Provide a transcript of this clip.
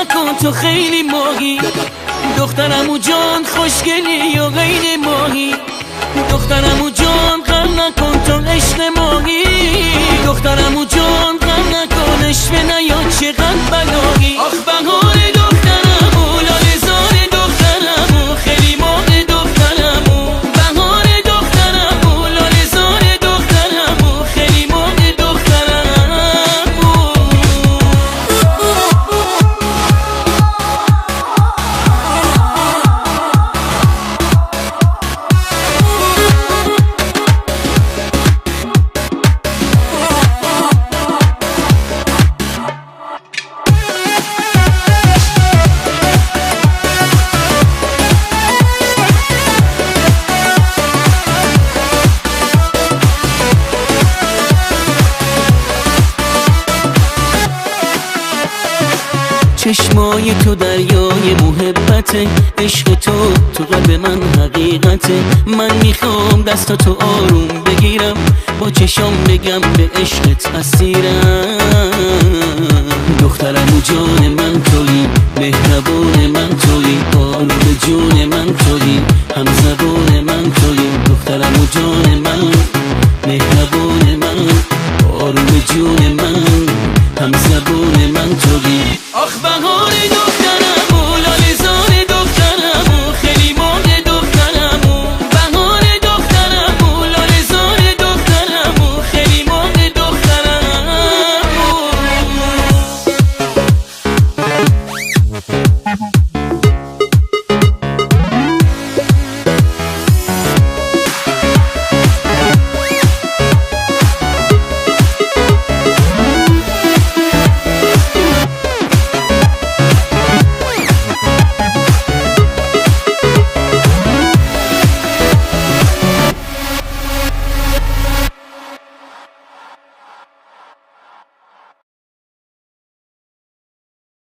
نکن تو خیلی ماهی، دخترمو جان خوشگلی یا غیر ماهی، دخترمو جان غم نکن تو عشق ماهی، دخترمو جان غم نکن عشق نیاد چقدر بلاهی. آخ بهار دخترمو لاله زار دخترمو خیلی ماه دخترمو، بهار دخترمو لاله زار دخترمو خیلی ماه دخترمو. چشمای تو دریای محبته، عشق تو قلب من حقیقته، من میخوام دستاتو آروم بگیرم، با چشام بگم به عشقت اسیرم. دخترمو جان من تویی، مهربون من تویی، آروم جون من تویی،